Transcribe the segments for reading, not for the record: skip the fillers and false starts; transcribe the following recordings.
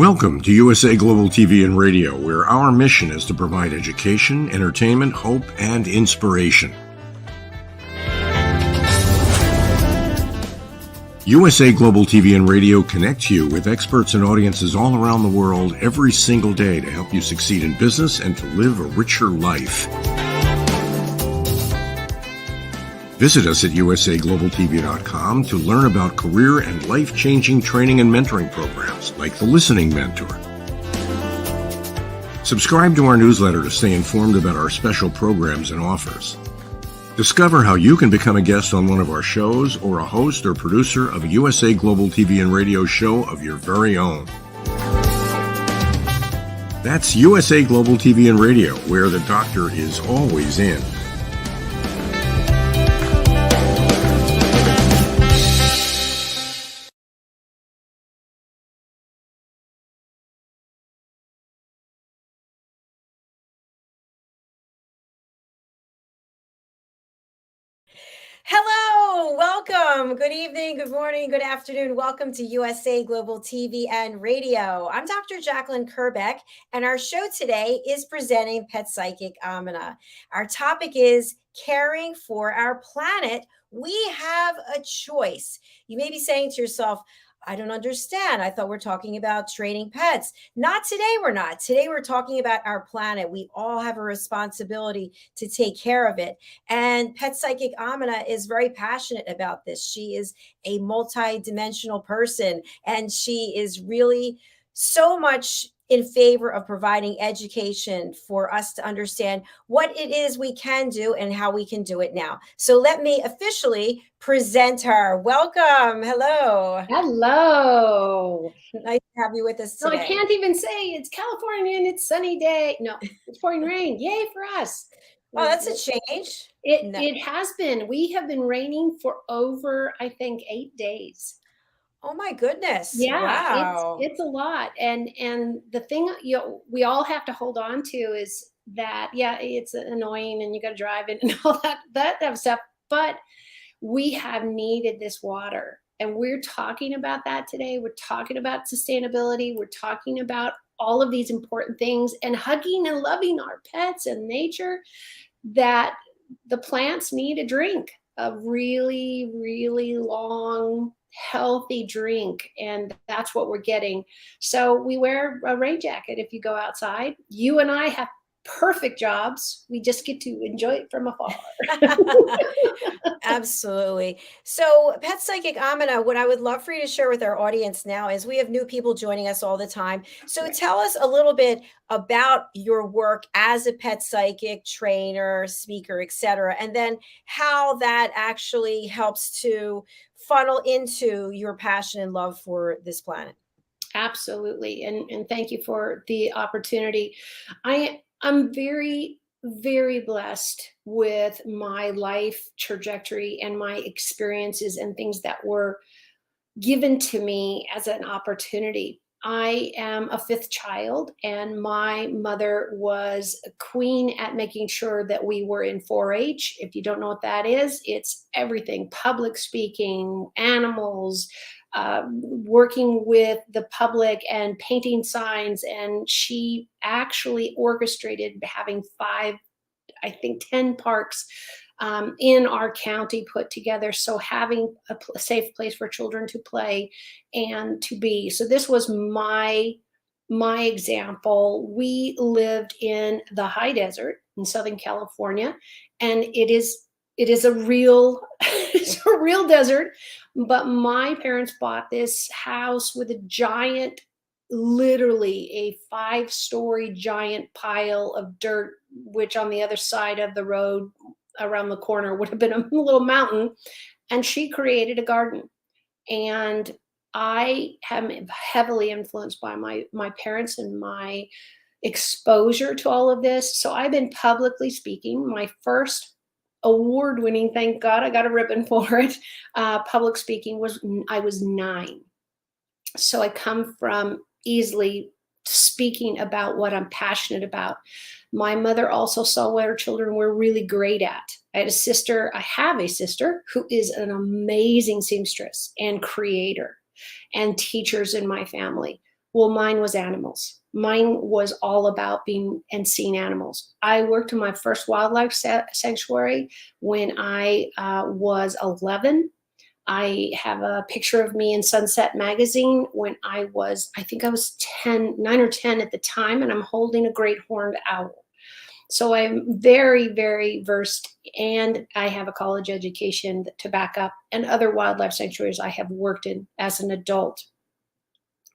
Welcome to USA Global TV and Radio, where our mission is to provide education, entertainment, hope, and inspiration. USA Global TV and Radio connects you with experts and audiences all around the world every single day to help you succeed in business and to live a richer life. Visit us at usaglobaltv.com to learn about career and life-changing training and mentoring programs like the Listening Mentor. Subscribe to our newsletter to stay informed about our special programs and offers. Discover how you can become a guest on one of our shows or a host or producer of a USA Global TV and Radio show of your very own. That's USA Global TV and Radio, where the doctor is always in. Hello, welcome. Good evening, good morning, good afternoon. Welcome to USA Global TV and Radio. I'm Dr. JACALYN Kerbeck, and our show today is presenting Pet Psychic AMINAH. Our topic is caring for our planet. We have a choice. You may be saying to yourself, I don't understand. I thought we're talking about training pets. Not today, we're not. Today, we're talking about our planet. We all have a responsibility to take care of it. And Pet Psychic AMINAH is very passionate about this. She is a multi-dimensional person, and she is really so much in favor of providing education for us to understand what it is we can do and how we can do it now. So let me officially present her. Welcome. Hello. Hello. Nice to have you with us today. No, I can't even say it's California and it's sunny day. No, it's pouring rain. Yay for us. Oh, that's a change. It has been. We have been raining for over, I think, 8 days. Oh my goodness. Yeah, wow. It's a lot. And the thing we all have to hold on to is that, yeah, it's annoying and you got to drive it and all that stuff. But we have needed this water. And we're talking about that today. We're talking about sustainability. We're talking about all of these important things and hugging and loving our pets and nature, that the plants need a drink, a really, really long, healthy drink, and that's what we're getting. So we wear a rain jacket if you go outside. You and I have perfect jobs. We just get to enjoy it from afar. Absolutely. So Pet Psychic AMINAH, what I would love for you to share with our audience now is we have new people joining us all the time. So tell us a little bit about your work as a pet psychic trainer, speaker, etc., and then how that actually helps to funnel into your passion and love for this planet. Absolutely. And thank you for the opportunity. I'm very, very blessed with my life trajectory and my experiences and things that were given to me as an opportunity. I am a fifth child, and my mother was a queen at making sure that we were in 4-H. If you don't know what that is, it's everything: public speaking, animals, working with the public and painting signs. And she actually orchestrated having 10 parks in our county put together. So having a safe place for children to play and to be. So this was my example. We lived in the high desert in Southern California, and it is a real it's a real desert. But my parents bought this house with a giant, literally a 5-story giant pile of dirt, which on the other side of the road around the corner would have been a little mountain. And she created a garden. And I am heavily influenced by my parents and my exposure to all of this. So I've been publicly speaking. My first award-winning, thank God I got a ribbon for it, public speaking I was 9. So I come from easily speaking about what I'm passionate about. My mother also saw what her children were really great at. I have a sister who is an amazing seamstress and creator, and teachers in my family. Well, mine was animals. Mine was all about being and seeing animals. I worked in my first wildlife sanctuary when I was 11. I have a picture of me in Sunset Magazine when I think I was 9 or 10 at the time, and I'm holding a great horned owl. So I'm very, very versed, and I have a college education to back up, and other wildlife sanctuaries I have worked in as an adult.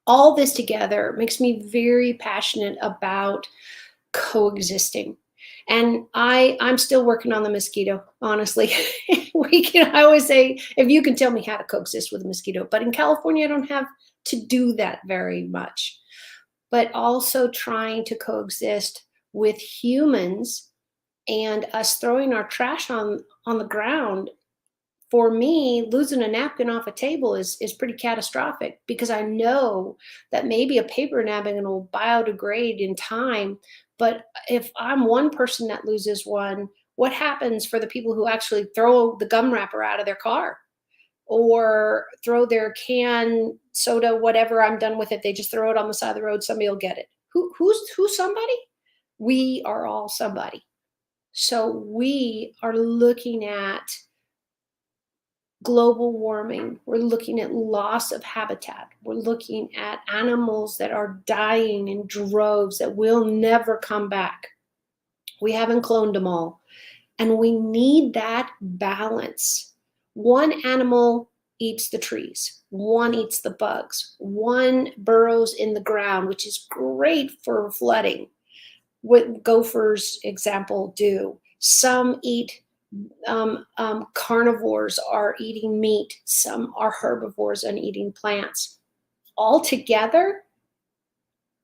All this together makes me very passionate about coexisting. And I'm still working on the mosquito, honestly. I always say, if you can tell me how to coexist with a mosquito, but in California, I don't have to do that very much. But also trying to coexist with humans, and us throwing our trash on the ground. For me, losing a napkin off a table is pretty catastrophic, because I know that maybe a paper napkin will biodegrade in time. But if I'm one person that loses one, what happens for the people who actually throw the gum wrapper out of their car, or throw their can soda, whatever, I'm done with it, they just throw it on the side of the road, somebody will get it. Who's somebody? We are all somebody. So we are looking at global warming. We're looking at loss of habitat. We're looking at animals that are dying in droves that will never come back. We haven't cloned them all. And we need that balance. One animal eats the trees. One eats the bugs. One burrows in the ground, which is great for flooding. What gophers, example, do. Some eat carnivores are eating meat. Some are herbivores and eating plants. All together,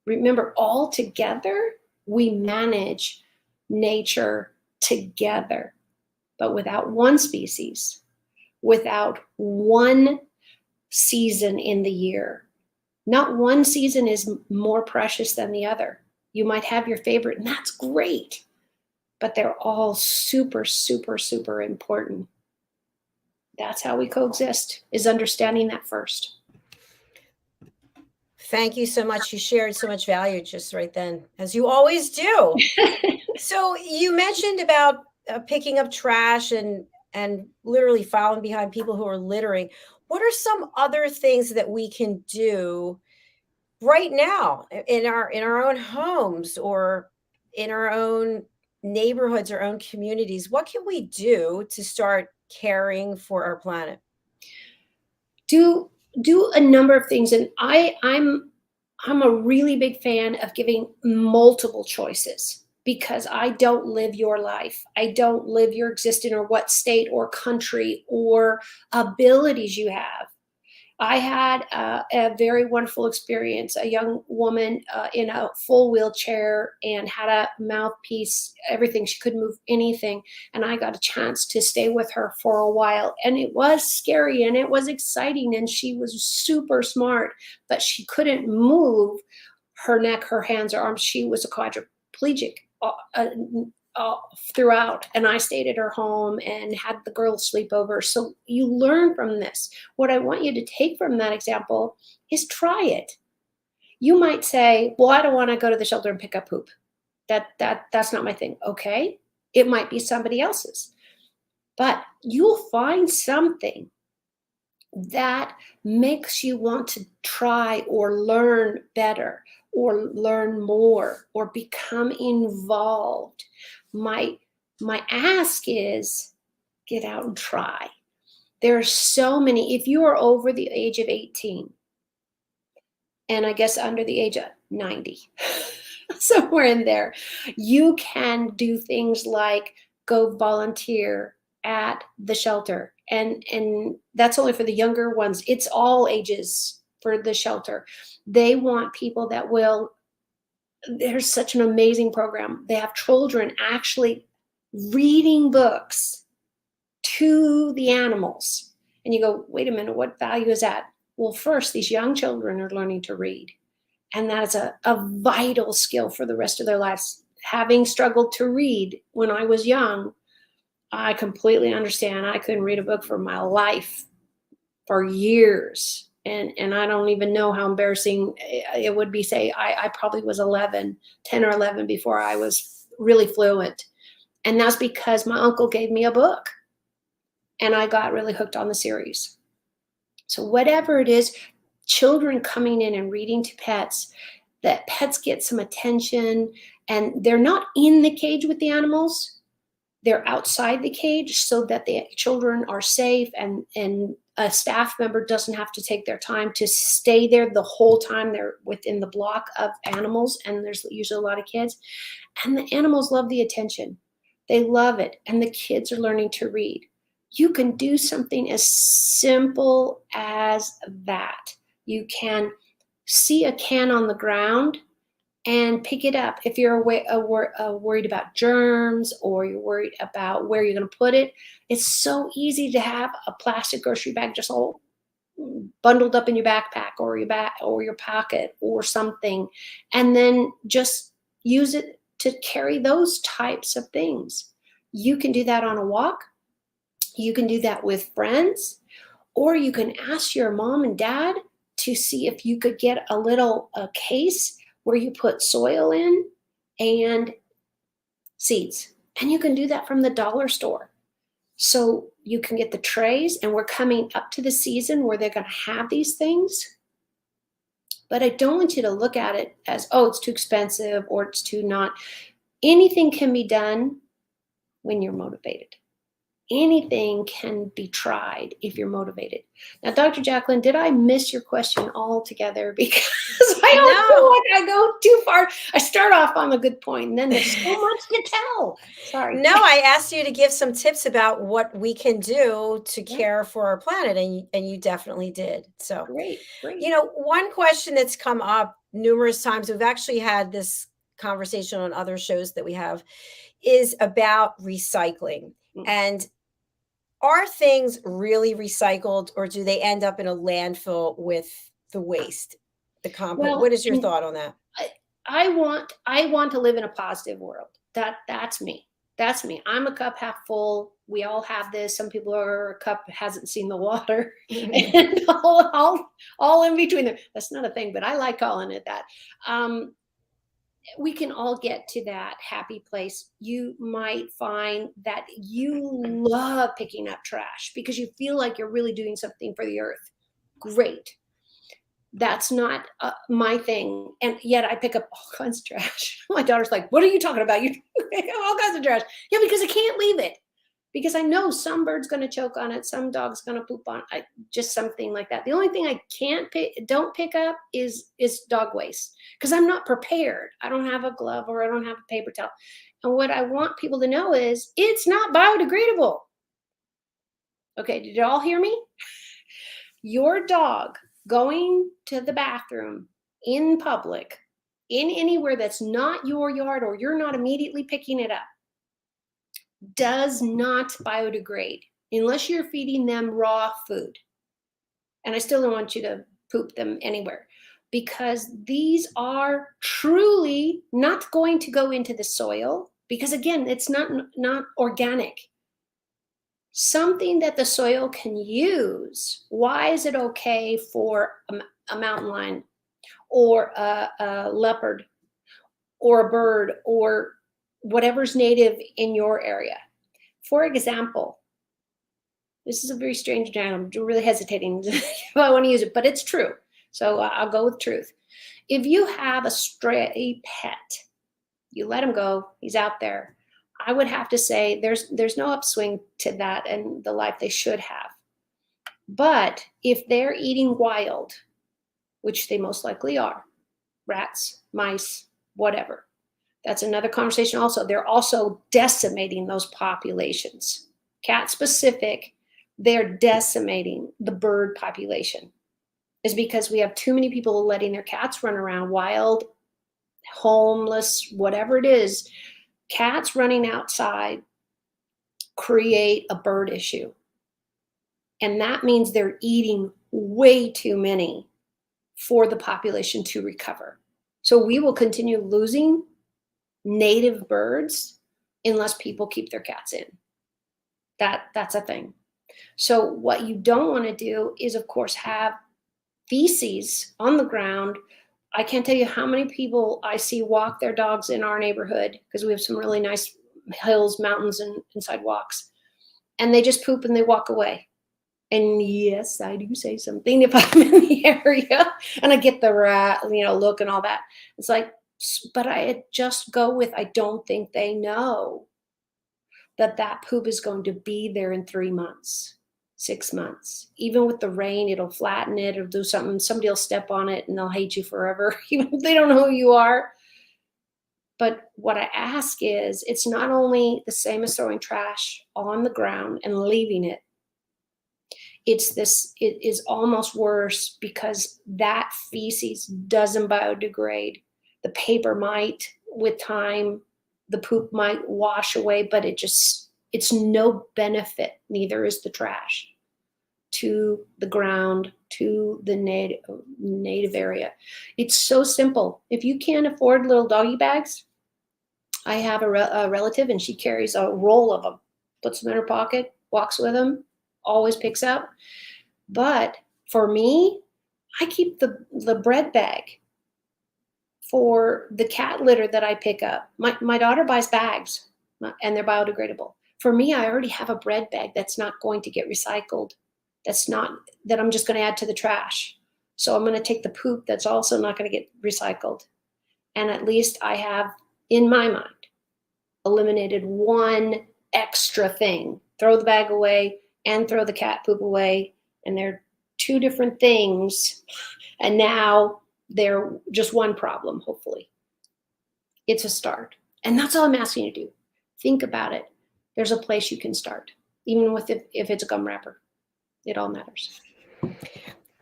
remember, all together, we manage nature together. But without one species, without one season in the year, not one season is more precious than the other. You might have your favorite, and that's great. But they're all super, super, super important. That's how we coexist, is understanding that first. Thank you so much. You shared so much value just right then, as you always do. So you mentioned about picking up trash and literally following behind people who are littering. What are some other things that we can do right now in our own homes, or in our own neighborhoods, our own communities? What can we do to start caring for our planet? Do a number of things, and I'm a really big fan of giving multiple choices, because I don't live your life. I don't live your existence, or what state or country or abilities you have. I had a very wonderful experience, a young woman in a full wheelchair and had a mouthpiece, everything. She couldn't move anything. And I got a chance to stay with her for a while. And it was scary and it was exciting. And she was super smart, but she couldn't move her neck, her hands, or arms. She was a quadriplegic throughout, and I stayed at her home and had the girls sleep over. So you learn from this. What I want you to take from that example is try it. You might say, well, I don't want to go to the shelter and pick up poop. That's not my thing. Okay, it might be somebody else's, but you'll find something that makes you want to try or learn better, or learn more, or become involved. My ask is, get out and try. There are so many. If you are over the age of 18, and I guess under the age of 90, somewhere in there, you can do things like go volunteer at the shelter. And that's only for the younger ones. It's all ages for the shelter. They want people that will, there's such an amazing program. They have children actually reading books to the animals. And you go, wait a minute, what value is that? Well, first, these young children are learning to read. And that is a vital skill for the rest of their lives. Having struggled to read when I was young, I completely understand. I couldn't read a book for my life for years. And I don't even know how embarrassing it would be. Say I probably was 10 or 11 before I was really fluent. And that's because my uncle gave me a book and I got really hooked on the series. So whatever it is, children coming in and reading to pets, that pets get some attention, and they're not in the cage with the animals. They're outside the cage so that the children are safe, and a staff member doesn't have to take their time to stay there the whole time they're within the block of animals, and there's usually a lot of kids. And the animals love the attention. They love it, and the kids are learning to read. You can do something as simple as that. You can see a can on the ground and pick it up. If you're worried about germs, or you're worried about where you're going to put it, it's so easy to have a plastic grocery bag just all bundled up in your backpack or your pocket or something, and then just use it to carry those types of things. You can do that on a walk. You can do that with friends, or you can ask your mom and dad to see if you could get a case where you put soil in and seeds. And you can do that from the dollar store. So you can get the trays, and we're coming up to the season where they're going to have these things. But I don't want you to look at it as, oh, it's too expensive or it's too not. Anything can be done when you're motivated. Anything can be tried if you're motivated. Now, Dr. Jacalyn, did I miss your question altogether? Because I don't feel like I go too far. I start off on a good point, and then there's so much to tell. Sorry. No, I asked you to give some tips about what we can do to care for our planet, and you definitely did. So Great. One question that's come up numerous times, we've actually had this conversation on other shows that we have, is about recycling. And are things really recycled, or do they end up in a landfill with the waste, the compost? Well, what is your thought on that? I want to live in a positive world. That's me. That's me. I'm a cup half full. We all have this. Some people are a cup hasn't seen the water, and all in between them. That's not a thing, but I like calling it that. We can all get to that happy place. You might find that you love picking up trash because you feel like you're really doing something for the earth. Great. That's not my thing. And yet I pick up all kinds of trash. My daughter's like, what are you talking about? You pick up all kinds of trash. Yeah, because I can't leave it. Because I know some bird's going to choke on it, some dog's going to poop on it, just something like that. The only thing I don't pick up is dog waste, because I'm not prepared. I don't have a glove, or I don't have a paper towel. And what I want people to know is it's not biodegradable. Okay, did you all hear me? Your dog going to the bathroom in public, in anywhere that's not your yard, or you're not immediately picking it up, does not biodegrade unless you're feeding them raw food. And I still don't want you to poop them anywhere, because these are truly not going to go into the soil, because again, it's not organic. Something that the soil can use. Why is it okay for a mountain lion or a leopard or a bird or whatever's native in your area? For example, this is a very strange example. I'm really hesitating if I want to use it, but it's true. So I'll go with truth. If you have a stray pet, you let him go, he's out there, I would have to say there's no upswing to that and the life they should have. But if they're eating wild, which they most likely are, rats, mice, whatever, that's another conversation also. They're also decimating those populations. Cat specific, they're decimating the bird population. Is because we have too many people letting their cats run around wild, homeless, whatever it is. Cats running outside create a bird issue. And that means they're eating way too many for the population to recover. So we will continue losing native birds unless people keep their cats in. That's a thing. So what you don't want to do is, of course, have feces on the ground. I can't tell you how many people I see walk their dogs in our neighborhood, because we have some really nice hills, mountains, and sidewalks. And they just poop and they walk away. And yes, I do say something if I'm in the area and I get the look and all that. It's like, but I just go with, I don't think they know that poop is going to be there in 3 months, 6 months. Even with the rain, it'll flatten it or do something. Somebody will step on it and they'll hate you forever, even if they don't know who you are. But what I ask is, it's not only the same as throwing trash on the ground and leaving it. It is almost worse, because that feces doesn't biodegrade. The paper might with time, the poop might wash away, but it's no benefit. Neither is the trash to the ground, to the native area. It's so simple. If you can't afford little doggy bags, I have a relative, and she carries a roll of them, puts them in her pocket, walks with them, always picks up. But for me, I keep the bread bag for the cat litter that I pick up. My daughter buys bags, and they're biodegradable. For me, I already have a bread bag that's not going to get recycled. That I'm just going to add to the trash. So I'm going to take the poop that's also not going to get recycled. And at least I have, in my mind, eliminated one extra thing. Throw the bag away and throw the cat poop away. And they're two different things. And now they're just one problem, hopefully. It's a start. And that's all I'm asking you to do. Think about it. There's a place you can start, even with if it's a gum wrapper. It all matters.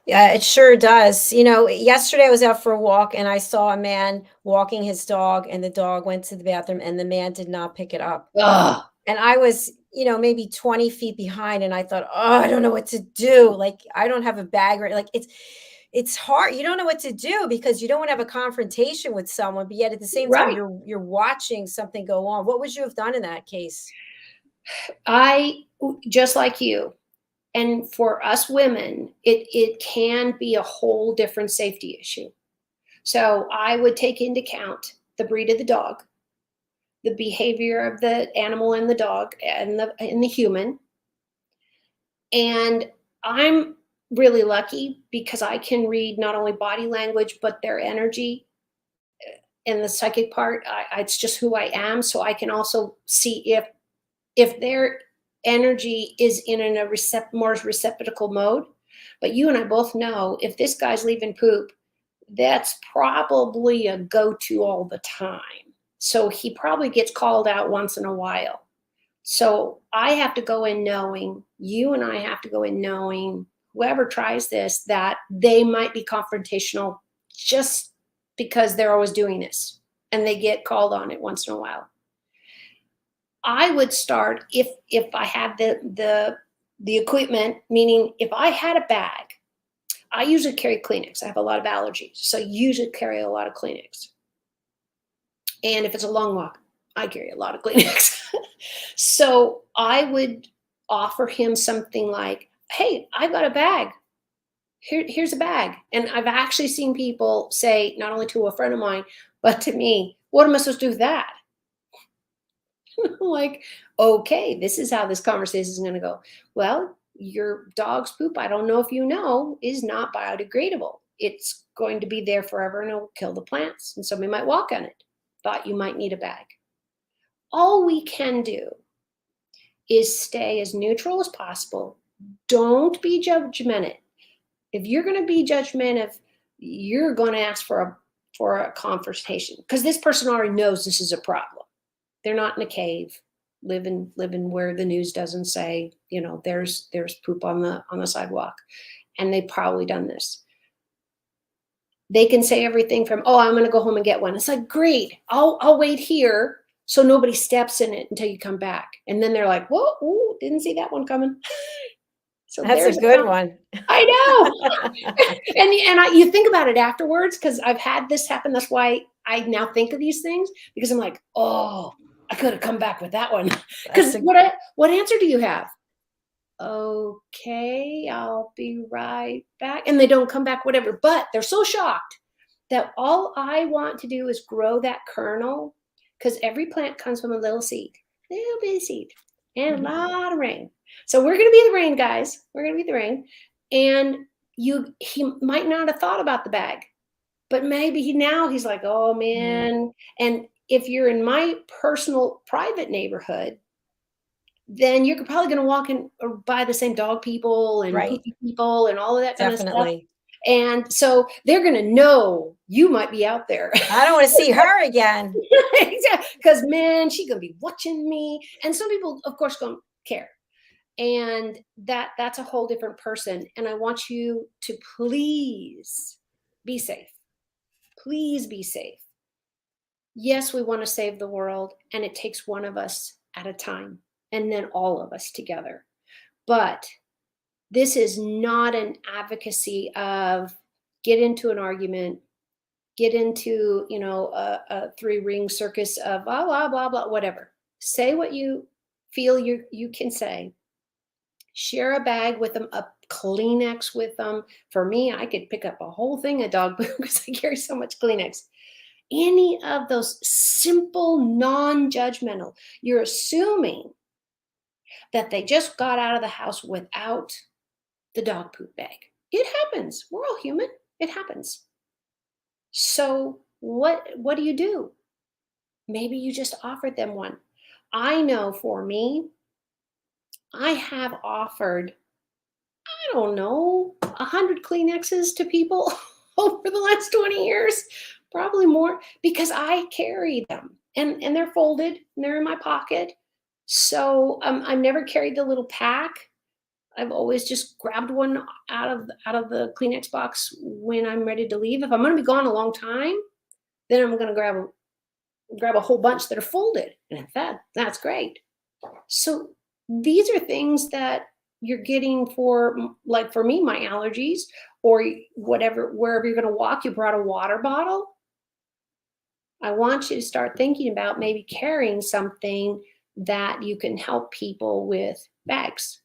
Yeah, it sure does. Yesterday I was out for a walk and I saw a man walking his dog, and the dog went to the bathroom and the man did not pick it up. Ugh. And I was, maybe 20 feet behind, and I thought, oh, I don't know what to do. Like, I don't have a bag, or like, it's hard. You don't know what to do because you don't want to have a confrontation with someone, but yet at the same time, Right. you're watching something go on. What would you have done in that case? I, just like you, and for us women, it can be a whole different safety issue. So I would take into account the breed of the dog, the behavior of the animal and the dog and the human. And I'm really lucky because I can read not only body language, but their energy and the psychic part. It's just who I am. So I can also see if their energy is in a more receptacle mode. But you and I both know, if this guy's leaving poop, that's probably a go-to all the time. So he probably gets called out once in a while. So I have to go in knowing, you and I have to go in knowing, whoever tries this, that they might be confrontational just because they're always doing this and they get called on it once in a while. I would start, if I had the equipment, meaning if I had a bag, I usually carry Kleenex. I have a lot of allergies, so I usually carry a lot of Kleenex. And if it's a long walk, I carry a lot of Kleenex. So I would offer him something like, hey, I've got a bag. Here's a bag. And I've actually seen people say, not only to a friend of mine, but to me, what am I supposed to do with that? Like, okay, this is how this conversation is going to go. Well, your dog's poop, I don't know if you know, is not biodegradable. It's going to be there forever and it'll kill the plants. And somebody might walk on it. Thought you might need a bag. All we can do is stay as neutral as possible. Don't be judgmental. If you're going to be judgmental, you're going to ask for a confrontation, because this person already knows this is a problem. They're not in a cave, living where the news doesn't say, there's poop on the sidewalk, and they've probably done this. They can say everything from, oh, I'm going to go home and get one. It's like, great, I'll wait here so nobody steps in it until you come back. And then they're like, whoa, ooh, didn't see that one coming. So that's a good one. I know. and you think about it afterwards, because I've had this happen. That's why I now think of these things, because I'm like, oh, I could have come back with that one. Because what answer do you have? okay, I'll be right back. And they don't come back, whatever. But they're so shocked that all I want to do is grow that kernel, because every plant comes from a little bitty seed, and a Mhm. lot of rain. So we're going to be the rain, guys. We're going to be the rain. And he might not have thought about the bag, but maybe he's like, oh Mm. man. And if you're in my personal private neighborhood, then you're probably going to walk in or by the same dog people and Right. poopy people and all of that kind of stuff. Definitely. And so they're going to know you might be out there. I don't want to see her again. Because, man, she's going to be watching me. And some people, of course, don't care. And that's a whole different person. And I want you to please be safe. Please be safe. Yes, we want to save the world, and it takes one of us at a time, and then all of us together. But this is not an advocacy of get into an argument, get into, a three-ring circus of blah, blah, blah, blah, whatever. Say what you feel you can say. Share a bag with them, a Kleenex with them. For me, I could pick up a whole thing of dog poop because I carry so much Kleenex. Any of those simple, non-judgmental. You're assuming that they just got out of the house without the dog poop bag. It happens. We're all human. It happens. So what do? Maybe you just offered them one. I know for me, I have offered, I don't know, 100 Kleenexes to people over the last 20 years, probably more, because I carry them and they're folded and they're in my pocket. So I've never carried the little pack. I've always just grabbed one out of the Kleenex box when I'm ready to leave. If I'm going to be gone a long time, then I'm going to grab a whole bunch that are folded, and that's great. So these are things that you're getting for, like for me, my allergies, or wherever you're going to walk. You brought a water bottle. I want you to start thinking about maybe carrying something that you can help people with bags,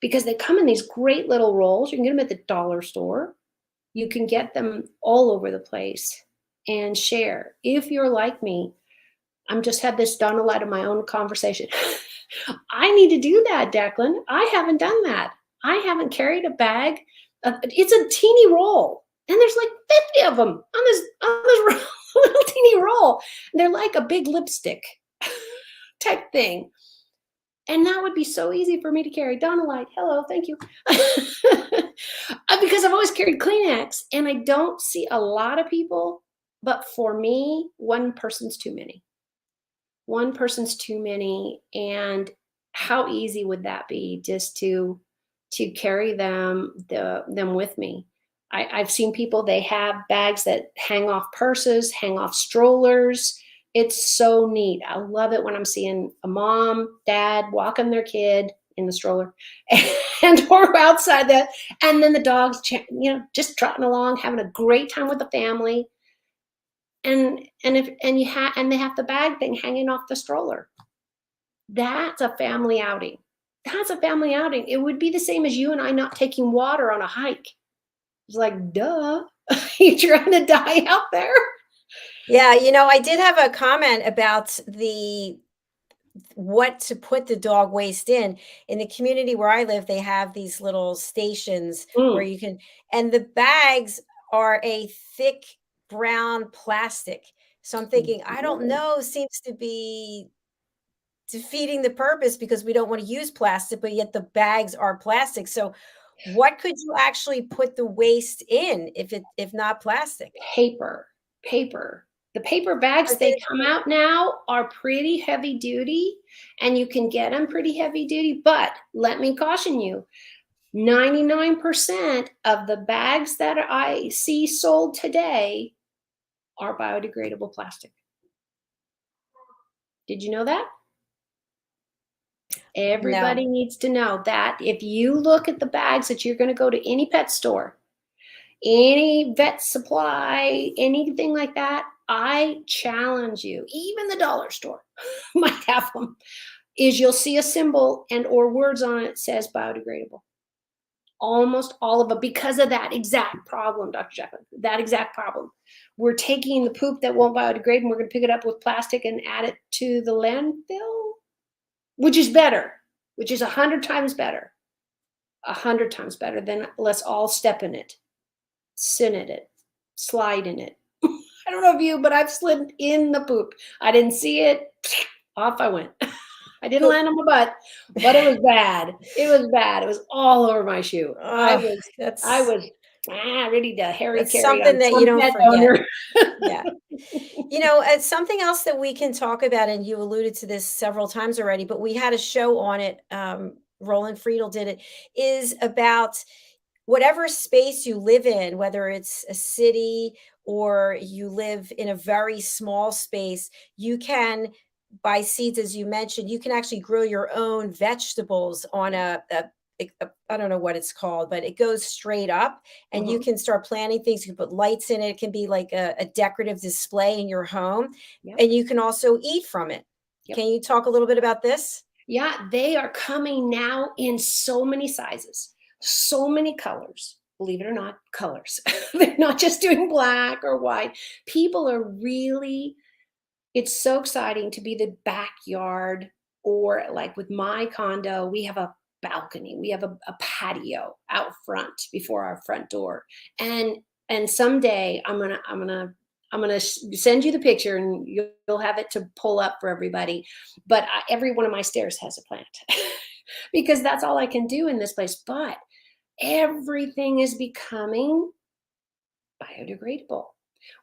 because they come in these great little rolls. You can get them at the dollar store. You can get them all over the place and share. If you're like me, I'm just had this done a lot of my own conversation. I need to do that, Declan. I haven't done that. I haven't carried a bag. It's a teeny roll, and there's like 50 of them on this little teeny roll. They're like a big lipstick type thing. And that would be so easy for me to carry. Donna Light, hello, thank you. Because I've always carried Kleenex, and I don't see a lot of people, but for me, one person's too many. One person's too many. And how easy would that be just to carry them with me? I've seen people, they have bags that hang off purses, hang off strollers. It's so neat. I love it when I'm seeing a mom, dad walking their kid in the stroller and or outside that, and then the dogs, just trotting along, having a great time with the family. And they have the bag thing hanging off the stroller. That's a family outing. That's a family outing. It would be the same as you and I not taking water on a hike. It's like, duh, you trying to die out there? Yeah, I did have a comment about what to put the dog waste in. In the community where I live, they have these little stations where Mm. you can, and the bags are a thick brown plastic. So I'm thinking, I don't know, seems to be defeating the purpose because we don't want to use plastic, but yet the bags are plastic. So what could you actually put the waste in if not plastic? Paper. The paper bags they come out now are pretty heavy duty, and you can get them pretty heavy duty. But let me caution you, 99% of the bags that I see sold today are biodegradable plastic. Did you know that? Everybody No. needs to know that if you look at the bags that you're going to go to any pet store, any vet supply, anything like that, I challenge you, even the dollar store might have them. is you'll see a symbol and or words on it says biodegradable. Almost all of them, because of that exact problem, Dr. Jacqueline, that exact problem. We're taking the poop that won't biodegrade and we're going to pick it up with plastic and add it to the landfill, which is better, which is 100 times better, 100 times better than let's all step in it, sit in it, slide in it. I don't know if you, but I've slid in the poop. I didn't see it. Off I went. I didn't land on my butt, but it was bad. It was bad. It was all over my shoe. I was ready to Harry That's carry something on that some you don't pet forget. owner. Yeah. It's something else that we can talk about, and you alluded to this several times already, but we had a show on it. Roland Friedel did it, is about whatever space you live in, whether it's a city or you live in a very small space, you can buy seeds, as you mentioned. You can actually grow your own vegetables on I don't know what it's called, but it goes straight up and you can start planting things. You can put lights in it. It can be like a decorative display in your home. Yep. And you can also eat from it. Yep. Can you talk a little bit about this? Yeah, they are coming now in so many sizes, so many colors. Believe it or not, colors. They're not just doing black or white. People are really, it's so exciting to be the backyard, or like with my condo, we have a balcony, we have a patio out front before our front door. And someday I'm gonna send you the picture and you'll have it to pull up for everybody. But every one of my stairs has a plant because that's all I can do in this place. But everything is becoming biodegradable.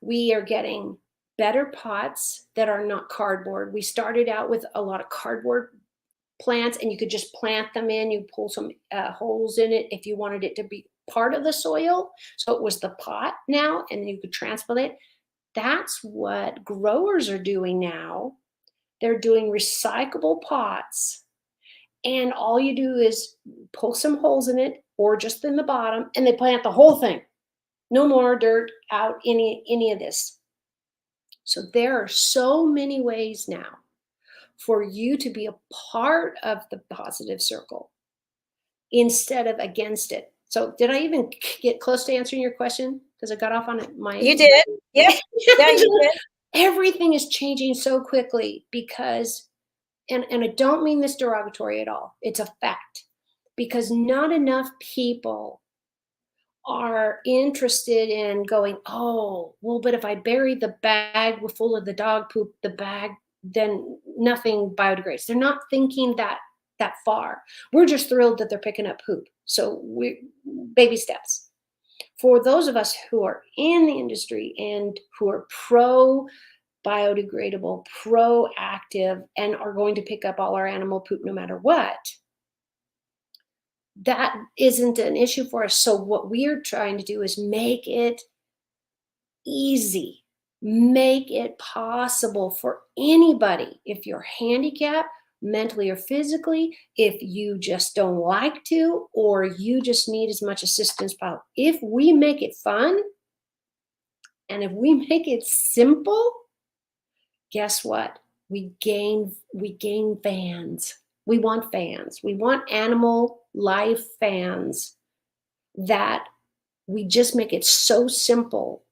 We are getting better pots that are not cardboard. We started out with a lot of cardboard plants and you could just plant them in. You pull some holes in it if you wanted it to be part of the soil. So it was the pot now, and you could transplant it. That's what growers are doing now. They're doing recyclable pots, and all you do is pull some holes in it or just in the bottom, and they plant the whole thing. No more dirt out, any of this. So there are so many ways now for you to be a part of the positive circle instead of against it. So did I even get close to answering your question? Because I got off on it. You did. Yep. Yeah, you did. Everything is changing so quickly because, and I don't mean this derogatory at all. It's a fact, because not enough people are interested in going, oh, well, but if I bury the bag full of the dog poop, the bag, then nothing biodegrades. They're not thinking that far. We're just thrilled that they're picking up poop. So baby steps. For those of us who are in the industry and who are pro biodegradable, proactive, and are going to pick up all our animal poop no matter what, that isn't an issue for us. So what we're trying to do is make it easy, make it possible for anybody. If you're handicapped, mentally or physically, if you just don't like to, or you just need as much assistance possible. If we make it fun, and if we make it simple, guess what? We gain fans. We want fans. We want animal life fans, that we just make it so simple.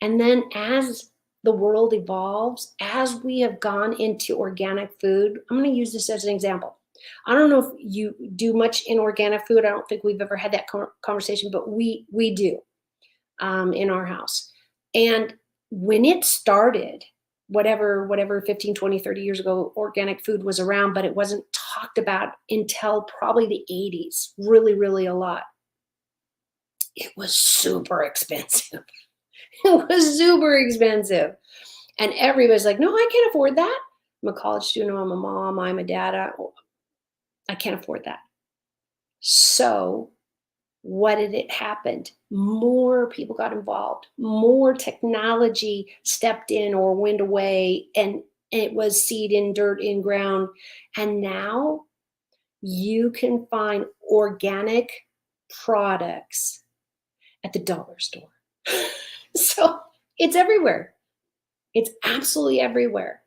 And then as the world evolves, as we have gone into organic food, I'm going to use this as an example. I don't know if you do much in organic food. I don't think we've ever had that conversation, but we do in our house. And when it started, whatever 15, 20, 30 years ago, organic food was around, but it wasn't talked about until probably the 80s, really, really a lot. It was super expensive. It was super expensive. And everybody's like, no, I can't afford that. I'm a college student, I'm a mom, I'm a dad. I can't afford that. So what did it happen? More people got involved. More technology stepped in or went away, and it was seed in dirt in ground. And now you can find organic products at the dollar store. So it's everywhere. It's absolutely everywhere,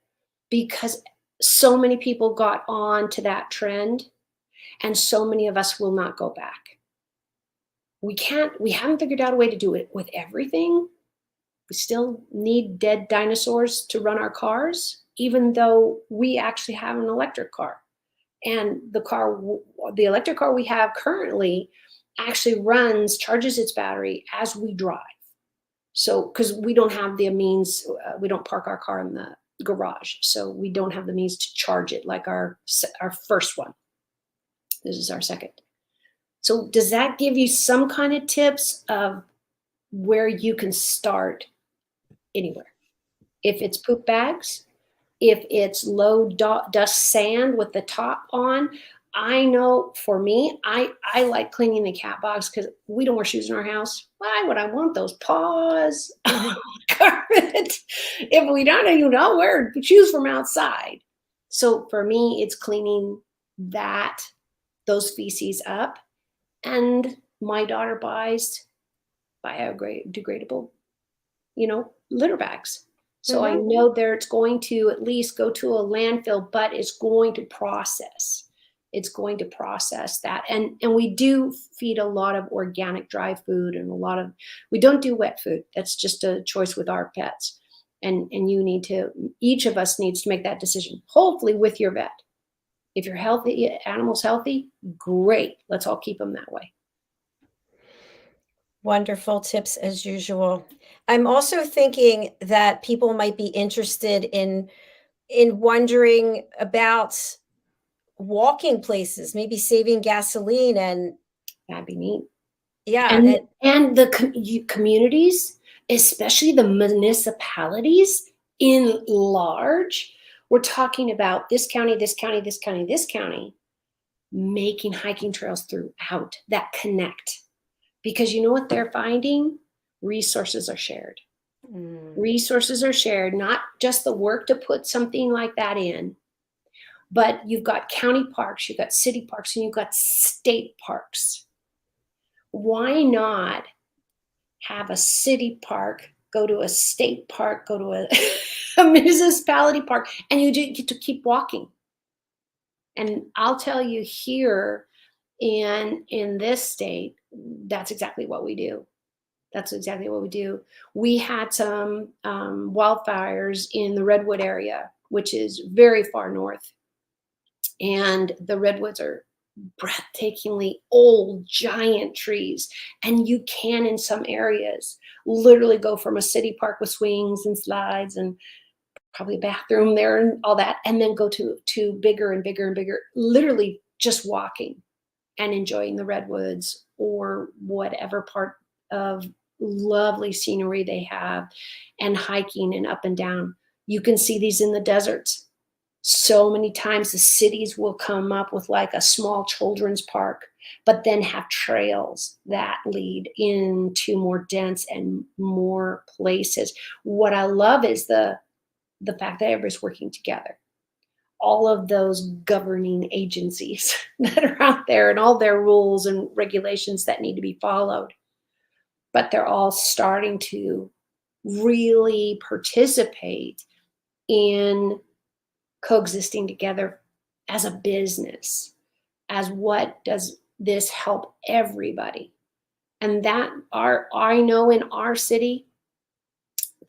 because so many people got on to that trend, and so many of us will not go back. We haven't figured out a way to do it with everything. We still need dead dinosaurs to run our cars, even though we actually have an electric car. And the electric car we have currently actually charges its battery as we drive. So, because we don't have the means, we don't park our car in the garage, so we don't have the means to charge it like our first one. This is our second. So does that give you some kind of tips of where you can start anywhere? If it's poop bags, if it's low dust sand with the top on, I know for me, I like cleaning the cat box because we don't wear shoes in our house. Why would I want those paws on the carpet if we don't wear shoes from outside? So for me, it's cleaning those feces up. And my daughter buys biodegradable, litter bags. So I know it's going to at least go to a landfill, but it's going to process. It's going to process that. And we do feed a lot of organic dry food and we don't do wet food. That's just a choice with our pets. And each of us needs to make that decision, hopefully with your vet. If your animal's healthy, great. Let's all keep them that way. Wonderful tips as usual. I'm also thinking that people might be interested in wondering about walking places, maybe saving gasoline, and That'd be neat. yeah, And the communities, especially the municipalities in large, we're talking about this county, this county, this county, this county, making hiking trails throughout that connect. Because you know what they're finding? Resources are shared. Resources are shared, not just the work to put something like that in, but you've got county parks, you've got city parks, and you've got state parks. Why not have a city park go to a state park, go to a municipality park, and you get to keep walking? And I'll tell you, here in this state, that's exactly what we do. That's exactly what we do. We had some wildfires in the Redwood area, which is very far north. And the redwoods are breathtakingly old, giant trees. And you can, in some areas, literally go from a city park with swings and slides and probably a bathroom there and all that, and then go to bigger and bigger and bigger, literally just walking and enjoying the redwoods or whatever part of lovely scenery they have, and hiking and up and down. You can see these in the deserts. So many times the cities will come up with like a small children's park, but then have trails that lead into more dense and more places. What I love is the fact that everybody's working together. All of those governing agencies that are out there and all their rules and regulations that need to be followed, but they're all starting to really participate in coexisting together as a business, as what does this help everybody? And that I know in our city,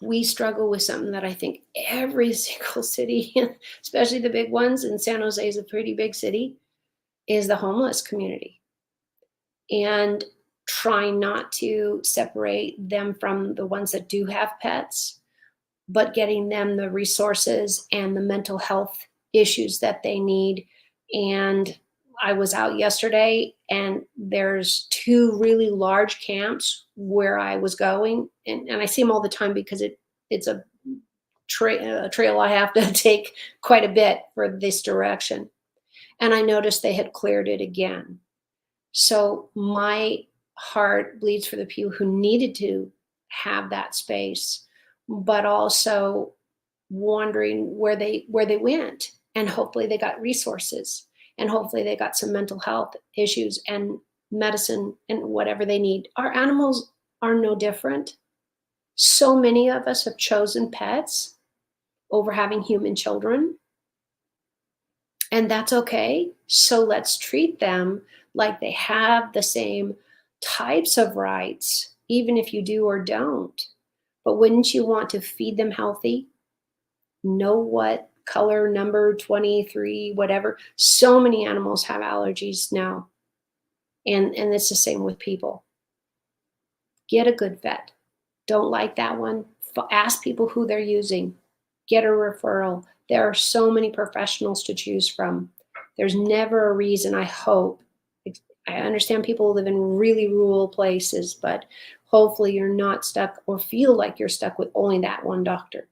we struggle with something that I think every single city, especially the big ones, and San Jose is a pretty big city, is the homeless community. And trying not to separate them from the ones that do have pets, but getting them the resources and the mental health issues that they need. And I was out yesterday, and there's 2 really large camps where I was going, and I see them all the time because it's a trail I have to take quite a bit for this direction. And I noticed they had cleared it again. So my heart bleeds for the people who needed to have that space, but also wondering where they went, and hopefully they got resources, and hopefully they got some mental health issues and medicine and whatever they need. Our animals are no different. So many of us have chosen pets over having human children. And that's okay. So let's treat them like they have the same types of rights, even if you do or don't. But wouldn't you want to feed them healthy? Know what color, number 23, whatever. So many animals have allergies now. And it's the same with people. Get a good vet. Don't like that one. Ask people who they're using. Get a referral. There are so many professionals to choose from. There's never a reason, I hope. I understand people live in really rural places, but hopefully you're not stuck or feel like you're stuck with only that one doctor.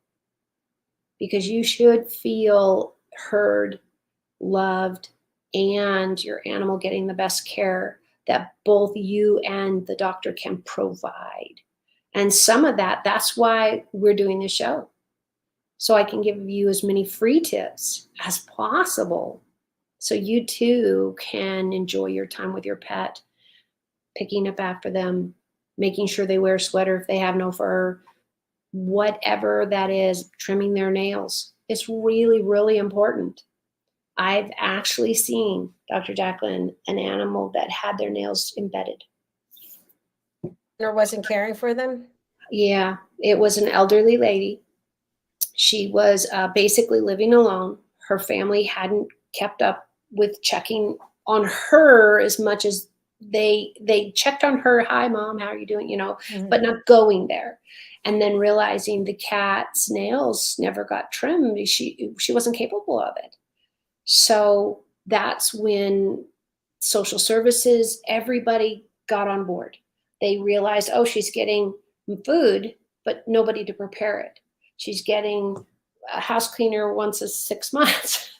Because you should feel heard, loved, and your animal getting the best care that both you and the doctor can provide. And some of that's why we're doing this show. So I can give you as many free tips as possible so you too can enjoy your time with your pet, picking up after them, making sure they wear a sweater if they have no fur, whatever that is, trimming their nails. It's really, really important. I've actually seen, Dr. JACALYN, an animal that had their nails embedded. Or wasn't caring for them? Yeah, it was an elderly lady. She was basically living alone. Her family hadn't kept up with checking on her as much as they checked on her. Hi, Mom, how are you doing? But not going there. And then realizing the cat's nails never got trimmed. She wasn't capable of it. So that's when social services, everybody got on board. They realized, oh, she's getting food, but nobody to prepare it. She's getting a house cleaner once a 6 months,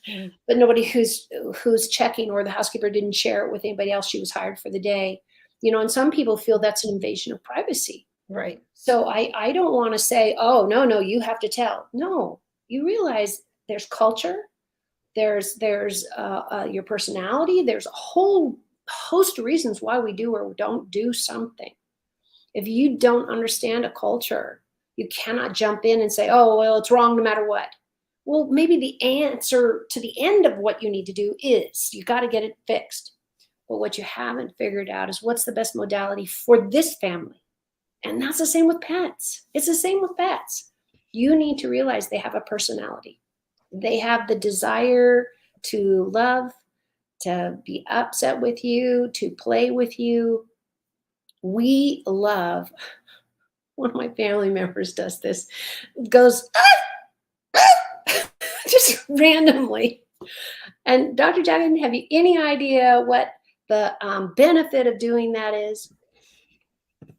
but nobody who's checking, or the housekeeper didn't share it with anybody else. She was hired for the day. And some people feel that's an invasion of privacy. Right. So I don't want to say, oh, no, you have to tell. No, you realize there's culture. There's your personality. There's a whole host of reasons why we do or don't do something. If you don't understand a culture, you cannot jump in and say, oh, well, it's wrong no matter what. Well, maybe the answer to the end of what you need to do is you got to get it fixed. But what you haven't figured out is what's the best modality for this family. And that's the same with pets. It's the same with pets. You need to realize they have a personality. They have the desire to love, to be upset with you, to play with you. We love, one of my family members does this, goes, just randomly. And Dr. JACALYN, have you any idea what the benefit of doing that is?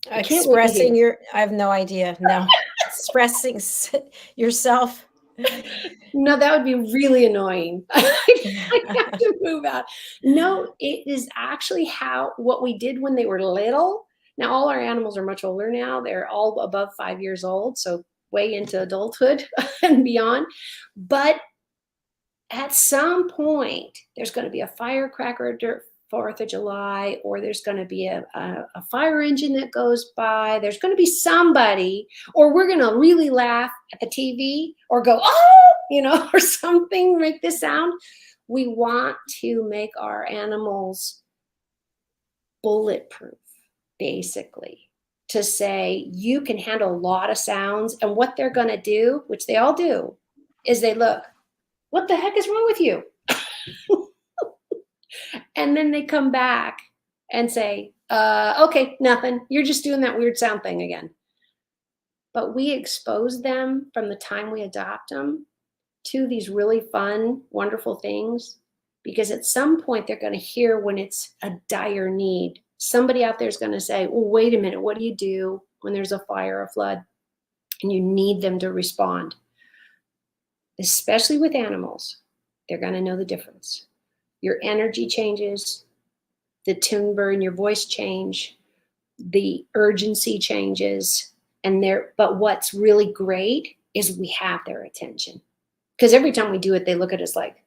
Expressing I have no idea. No. Expressing yourself. No, that would be really annoying. I have to move out. No, it is actually what we did when they were little. Now, all our animals are much older now. They're all above 5 years old, so way into adulthood and beyond. But at some point, there's going to be a firecracker 4th of July, or there's going to be a fire engine that goes by. There's going to be somebody, or we're going to really laugh at the TV or go, oh, or something, make this sound. We want to make our animals bulletproof, basically, to say you can handle a lot of sounds. And what they're going to do, which they all do, is they look, what the heck is wrong with you? And then they come back and say, okay, nothing. You're just doing that weird sound thing again. But we expose them from the time we adopt them to these really fun, wonderful things, because at some point they're going to hear when it's a dire need. Somebody out there is going to say, well, wait a minute, what do you do when there's a fire, a flood, and you need them to respond? Especially with animals, they're going to know the difference. Your energy changes, the timbre in your voice change, the urgency changes, but what's really great is we have their attention. Because every time we do it, they look at us like,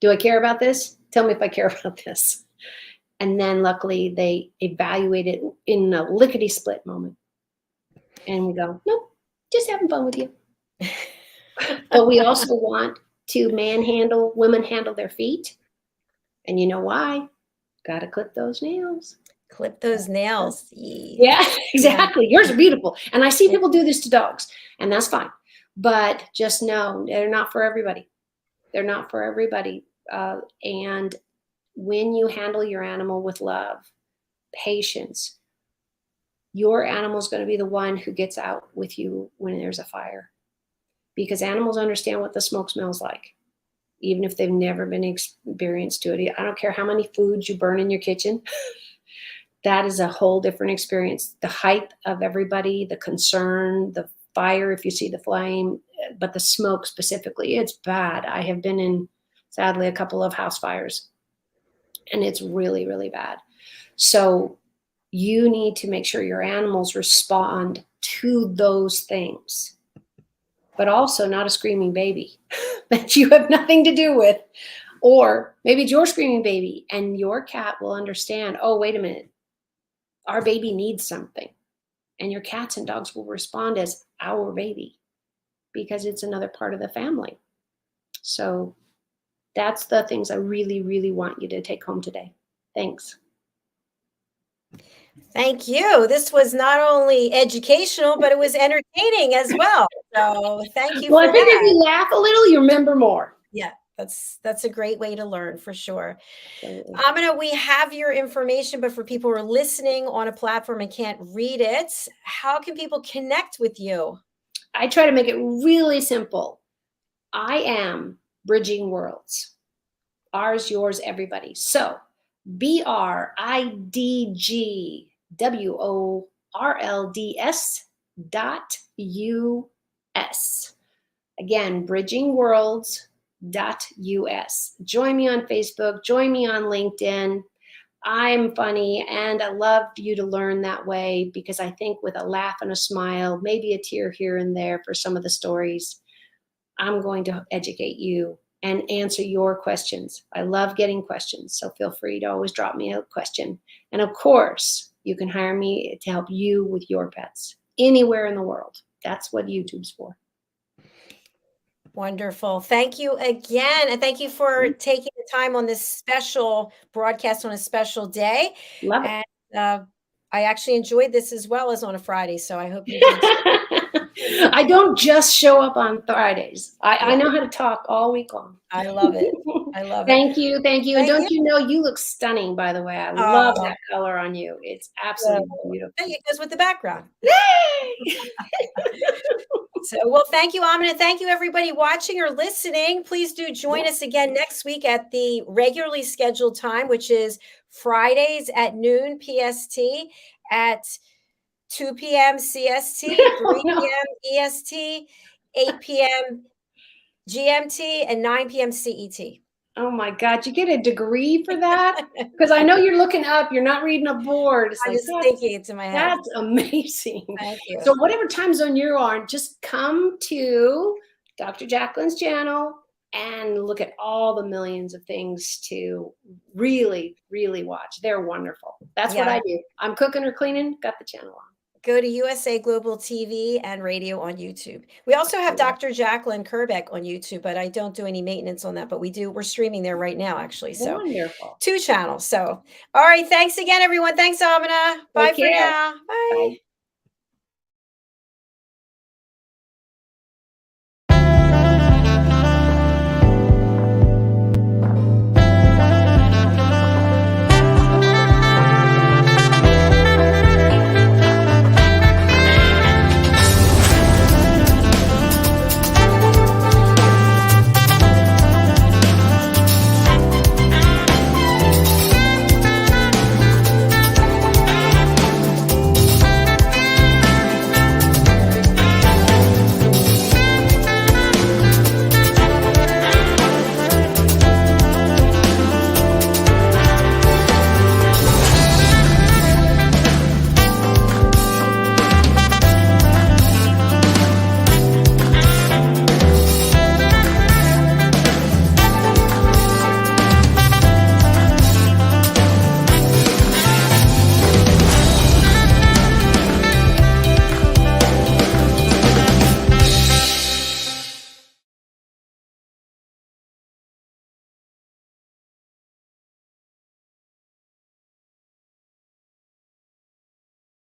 do I care about this? Tell me if I care about this. And then luckily they evaluate it in a lickety-split moment. And we go, nope, just having fun with you. But we also want to women handle their feet. And you know why? Got to clip those nails. Clip those nails. Yeah, exactly. Yours are beautiful. And I see people do this to dogs, and that's fine. But just know they're not for everybody. They're not for everybody. And when you handle your animal with love, patience, your animal is going to be the one who gets out with you when there's a fire. Because animals understand what the smoke smells like, even if they've never been experienced to it. I don't care how many foods you burn in your kitchen. That is a whole different experience. The height of everybody, the concern, the fire, if you see the flame, but the smoke specifically, it's bad. I have been in, sadly, a couple of house fires, and it's really, really bad. So you need to make sure your animals respond to those things, but also not a screaming baby that you have nothing to do with. Or maybe it's your screaming baby, and your cat will understand, oh, wait a minute, our baby needs something. And your cats and dogs will respond as our baby because it's another part of the family. So that's the things I really, really want you to take home today. Thanks. Thank you. This was not only educational, but it was entertaining as well. So thank you. Well, I think if you laugh a little, you remember more. Yeah, that's a great way to learn for sure. Absolutely. Amina, we have your information, but for people who are listening on a platform and can't read it, how can people connect with you? I try to make it really simple. I am bridging worlds. Ours, yours, everybody. So BRIDGWORLDS.US. Again, bridgingworlds.us. Join me on Facebook. Join me on LinkedIn. I'm funny, and I love you to learn that way, because I think with a laugh and a smile, maybe a tear here and there for some of the stories, I'm going to educate you and answer your questions. I love getting questions, so feel free to always drop me a question. And of course, you can hire me to help you with your pets anywhere in the world. That's what YouTube's for. Wonderful. Thank you again. And thank you for taking the time on this special broadcast on a special day. Love it. And I actually enjoyed this as well as on a Friday. So I hope you did too. I don't just show up on Fridays. I know how to talk all week long. I love it. I love it. Thank you. Thank you. And don't you know, you look stunning, by the way. I love that color on you. It's absolutely beautiful. It goes with the background. Yay! So, well, thank you, Amina. Thank you, everybody watching or listening. Please do join us again next week at the regularly scheduled time, which is Fridays at noon PST, at 2 p.m. CST, 3 p.m. EST, 8 p.m. GMT, and 9 p.m. CET. Oh my God, you get a degree for that? Because I know you're looking up, you're not reading a board. It's I'm like, just thinking it to my head. That's amazing. Thank you. So whatever time zone you're on, just come to Dr. Jacalyn's channel and look at all the millions of things to really, really watch. They're wonderful. That's what I do. I'm cooking or cleaning, got the channel on. Go to USA Global TV and Radio on YouTube. We also have Dr. Jacalyn Kerbeck on YouTube, but I don't do any maintenance on that. But we're streaming there right now, actually. So wonderful. 2 channels. So, all right. Thanks again, everyone. Thanks, Amina. Bye for now. Bye.